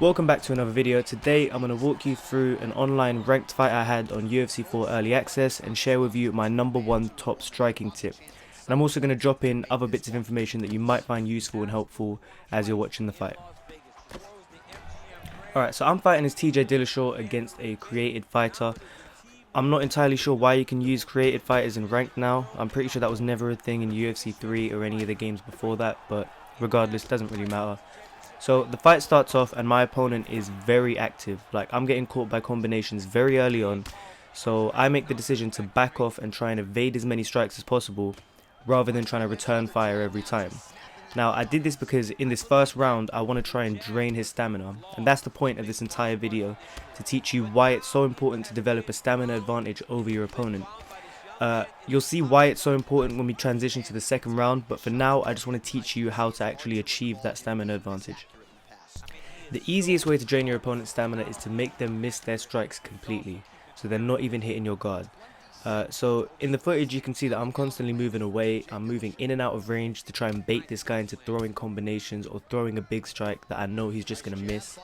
Welcome back to another video. Today I'm going to walk you through an online ranked fight I had on UFC 4 Early Access and share with you my #1 top striking tip. And I'm also going to drop in other bits of information that you might find useful and helpful as you're watching the fight. Alright, so I'm fighting as TJ Dillashaw against a created fighter. I'm not entirely sure why you can use created fighters in ranked now. I'm pretty sure that was never a thing in UFC 3 or any of the games before that, but regardless, doesn't really matter. So the fight starts off and my opponent is very active. Like, I'm getting caught by combinations very early on. So I make the decision to back off and try and evade as many strikes as possible rather than trying to return fire every time. Now, I did this because in this first round, I want to try and drain his stamina. And that's the point of this entire video, to teach you why it's so important to develop a stamina advantage over your opponent. You'll see why it's so important when we transition to the second round, but for now I just want to teach you how to actually achieve that stamina advantage. The easiest way to drain your opponent's stamina is to make them miss their strikes completely, so they're not even hitting your guard. So in the footage you can see that I'm constantly moving away. I'm moving in and out of range to try and bait this guy into throwing combinations or throwing a big strike that I know he's just going to miss.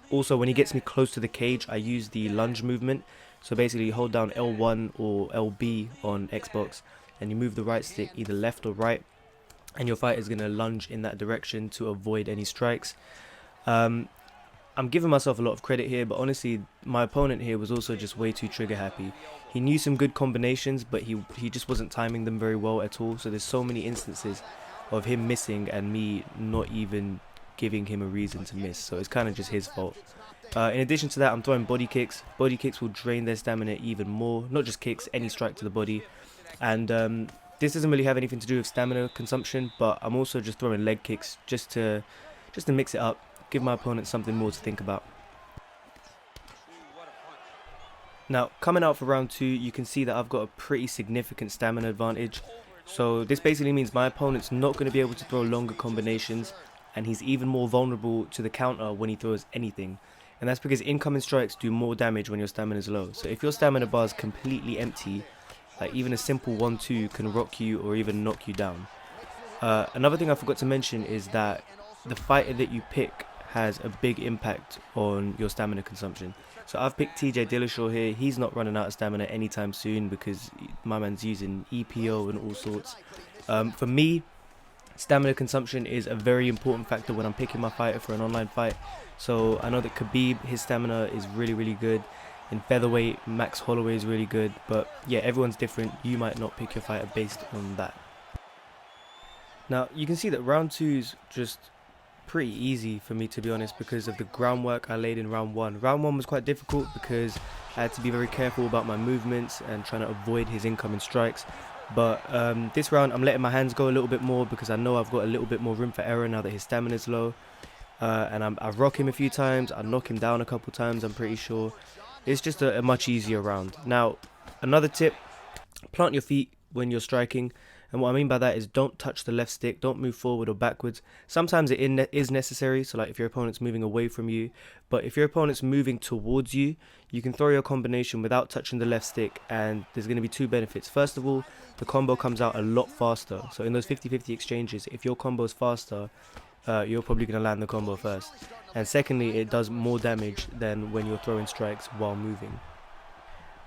Also, when he gets me close to the cage, I use the lunge movement. So basically you hold down L1 or LB on Xbox and you move the right stick either left or right, and your fighter is going to lunge in that direction to avoid any strikes. I'm giving myself a lot of credit here, but honestly my opponent here was also just way too trigger happy. He knew some good combinations, but he just wasn't timing them very well at all. So there's so many instances of him missing and me not even giving him a reason to miss, so it's kind of just his fault. In addition to that, I'm throwing body kicks. Body kicks will drain their stamina even more. Not just kicks, any strike to the body. And this doesn't really have anything to do with stamina consumption, but I'm also just throwing leg kicks just to mix it up, give my opponent something more to think about. Now, coming out for round 2, you can see that I've got a pretty significant stamina advantage. So this basically means my opponent's not going to be able to throw longer combinations, and he's even more vulnerable to the counter when he throws anything. And that's because incoming strikes do more damage when your stamina is low. So if your stamina bar is completely empty, like even a simple 1-2 can rock you or even knock you down. Another thing I forgot to mention is that the fighter that you pick has a big impact on your stamina consumption. So I've picked TJ Dillashaw here. He's not running out of stamina anytime soon because my man's using EPO and all sorts. For me, stamina consumption is a very important factor when I'm picking my fighter for an online fight. So I know that Khabib, his stamina is really good. In featherweight, Max Holloway is really good. But yeah, everyone's different. You might not pick your fighter based on that. Now, you can see that round 2 is just pretty easy for me, to be honest, because of the groundwork I laid in round 1. Round 1 was quite difficult because I had to be very careful about my movements and trying to avoid his incoming strikes. But this round I'm letting my hands go a little bit more because I know I've got a little bit more room for error now that his stamina is low. And I rock him a few times, I knock him down a couple times, I'm pretty sure. It's just a much easier round. Now, another tip, plant your feet when you're striking. And what I mean by that is don't touch the left stick, don't move forward or backwards. Sometimes it is necessary, so like if your opponent's moving away from you. But if your opponent's moving towards you, you can throw your combination without touching the left stick, and there's going to be 2 benefits. First of all, the combo comes out a lot faster. So in those 50-50 exchanges, if your combo is faster, you're probably going to land the combo first. And secondly, it does more damage than when you're throwing strikes while moving.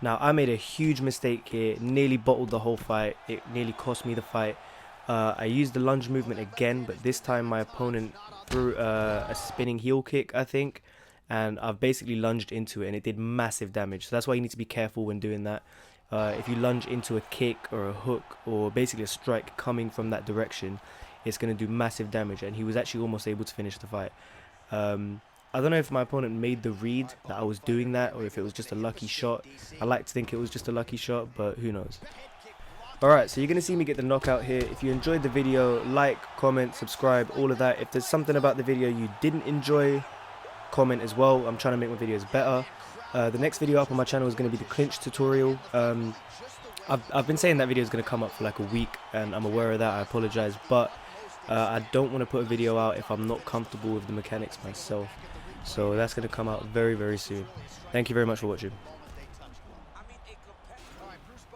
Now, I made a huge mistake here, nearly bottled the whole fight. It nearly cost me the fight. I used the lunge movement again, but this time my opponent threw a spinning heel kick, I think, and I've basically lunged into it and it did massive damage. So that's why you need to be careful when doing that. If you lunge into a kick or a hook or basically a strike coming from that direction, it's going to do massive damage, and he was actually almost able to finish the fight. I don't know if my opponent made the read that I was doing that or if it was just a lucky shot. I like to think it was just a lucky shot, but who knows. Alright, so you're going to see me get the knockout here. If you enjoyed the video, like, comment, subscribe, all of that. If there's something about the video you didn't enjoy, comment as well. I'm trying to make my videos better. The next video up on my channel is going to be the Clinch tutorial. I've been saying that video is going to come up for like a week, and I'm aware of that. I apologize, but I don't want to put a video out if I'm not comfortable with the mechanics myself. So that's going to come out very soon. Thank you very much for watching.